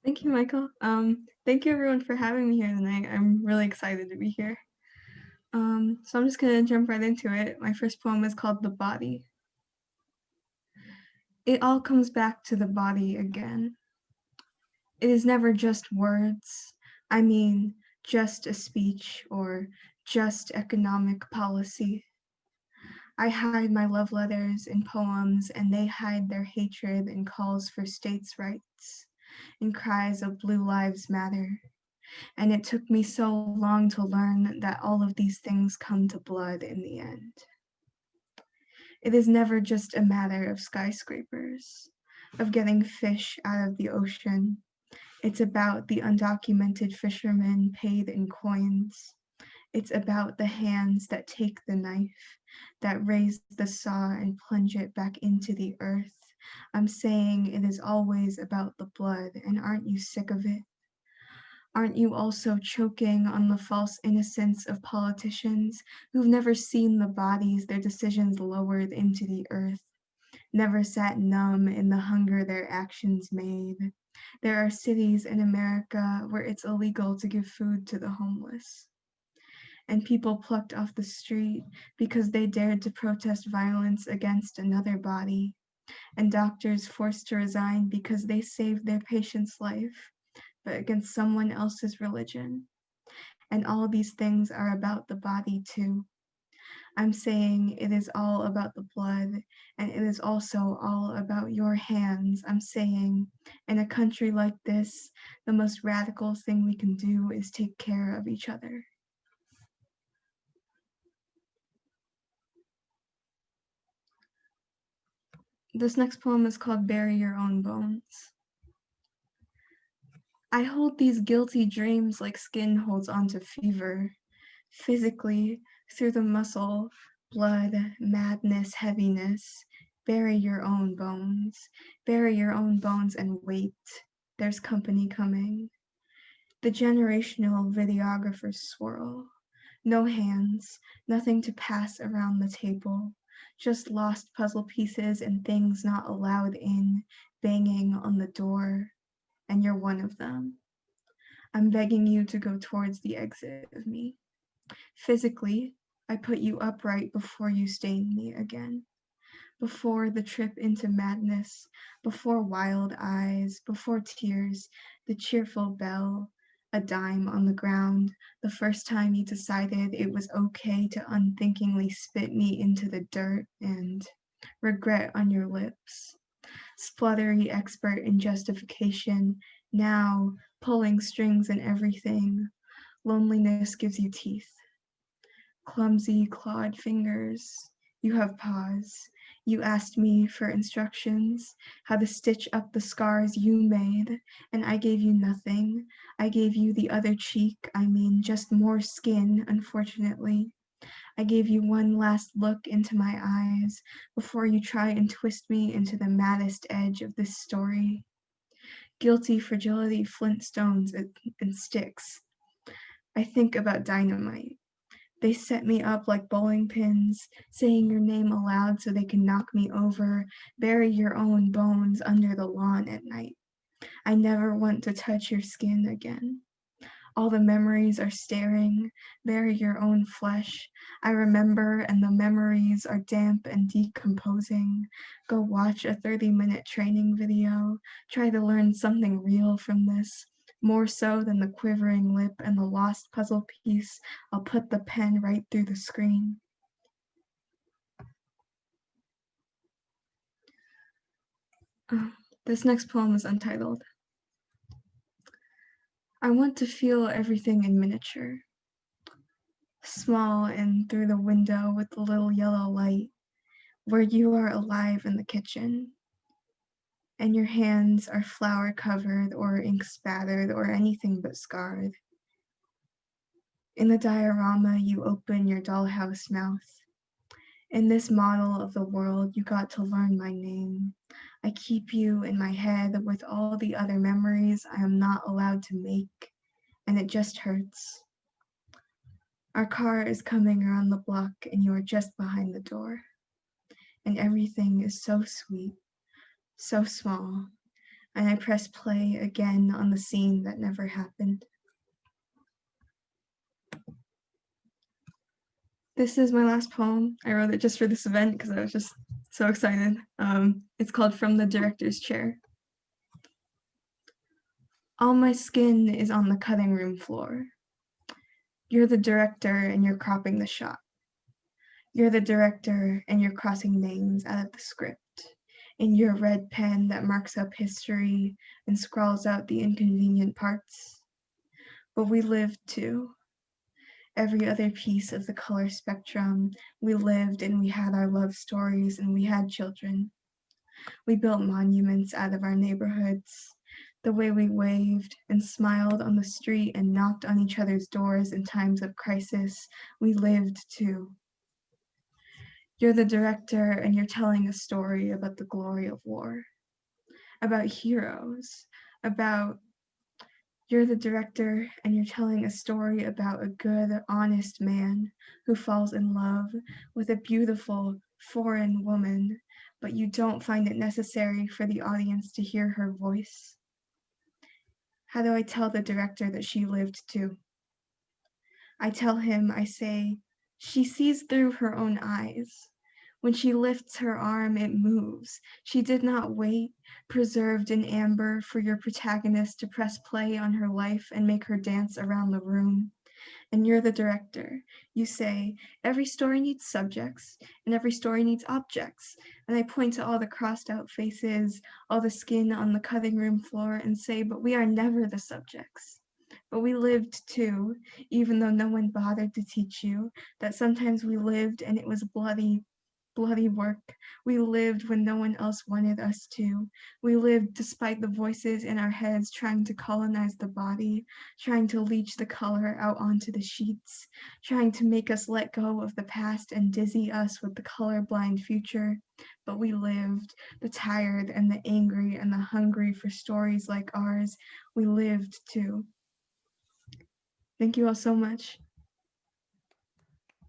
Thank you, Michael. Thank you everyone for having me here tonight. I'm really excited to be here. So I'm just gonna jump right into it. My first poem is called The Body. It all comes back to the body again. It is never just words. I mean, just a speech or just economic policy. I hide my love letters in poems, and they hide their hatred in calls for states' rights, in cries of Blue Lives Matter. And it took me so long to learn that all of these things come to blood in the end. It is never just a matter of skyscrapers, of getting fish out of the ocean. It's about the undocumented fishermen paid in coins. It's about the hands that take the knife, that raise the saw and plunge it back into the earth. I'm saying it is always about the blood, and aren't you sick of it? Aren't you also choking on the false innocence of politicians who've never seen the bodies their decisions lowered into the earth, never sat numb in the hunger their actions made? There are cities in America where it's illegal to give food to the homeless, and people plucked off the street because they dared to protest violence against another body, and doctors forced to resign because they saved their patient's life, but against someone else's religion. And all these things are about the body too. I'm saying it is all about the blood, and it is also all about your hands. I'm saying in a country like this, the most radical thing we can do is take care of each other. This next poem is called Bury Your Own Bones. I hold these guilty dreams like skin holds onto fever. Physically, through the muscle, blood, madness, heaviness, bury your own bones. Bury your own bones and wait. There's company coming. The generational videographers swirl. No hands, nothing to pass around the table. Just lost puzzle pieces and things not allowed in, banging on the door. And you're one of them. I'm begging you to go towards the exit of me. Physically, I put you upright before you stain me again. Before the trip into madness, before wild eyes, before tears, the cheerful bell, a dime on the ground, the first time you decided it was okay to unthinkingly spit me into the dirt, and regret on your lips. Spluttery expert in justification, now pulling strings and everything. Loneliness gives you teeth. Clumsy, clawed fingers. You have paws. You asked me for instructions, how to stitch up the scars you made, and I gave you nothing. I gave you the other cheek, I mean, just more skin, unfortunately. I gave you one last look into my eyes before you try and twist me into the maddest edge of this story. Guilty fragility, flintstones, and sticks. I think about dynamite. They set me up like bowling pins, saying your name aloud so they can knock me over, bury your own bones under the lawn at night. I never want to touch your skin again. All the memories are staring, bury your own flesh. I remember, and the memories are damp and decomposing. Go watch a 30-minute training video. Try to learn something real from this. More so than the quivering lip and the lost puzzle piece, I'll put the pen right through the screen. This next poem is Untitled. I want to feel everything in miniature. Small and through the window with the little yellow light, where you are alive in the kitchen, and your hands are flour covered or ink spattered or anything but scarred. In the diorama, you open your dollhouse mouth. In this model of the world, you got to learn my name. I keep you in my head with all the other memories I am not allowed to make, and it just hurts. Our car is coming around the block and you are just behind the door. And everything is so sweet, so small. and I press play again on the scene that never happened. This is my last poem. I wrote it just for this event because I was just so excited. It's called From the Director's Chair. All my skin is on the cutting room floor. You're the director and you're cropping the shot. You're the director and you're crossing names out of the script in your red pen that marks up history and scrawls out the inconvenient parts. But we lived too. Every other piece of the color spectrum, we lived and we had our love stories and we had children. We built monuments out of our neighborhoods. The way we waved and smiled on the street and knocked on each other's doors in times of crisis, we lived too. You're the director and you're telling a story about the glory of war, about heroes, you're the director and you're telling a story about a good, honest man who falls in love with a beautiful, foreign woman, but you don't find it necessary for the audience to hear her voice. How do I tell the director that she lived too? I tell him, I say, she sees through her own eyes. When she lifts her arm, it moves. She did not wait, preserved in amber, for your protagonist to press play on her life and make her dance around the room. And you're the director. You say, every story needs subjects, and every story needs objects. And I point to all the crossed out faces, all the skin on the cutting room floor, and say, but we are never the subjects. But we lived too, even though no one bothered to teach you, that sometimes we lived and it was bloody work. We lived when no one else wanted us to. We lived despite the voices in our heads trying to colonize the body, trying to leach the color out onto the sheets, trying to make us let go of the past and dizzy us with the colorblind future. But we lived, the tired and the angry and the hungry for stories like ours. We lived too. Thank you all so much.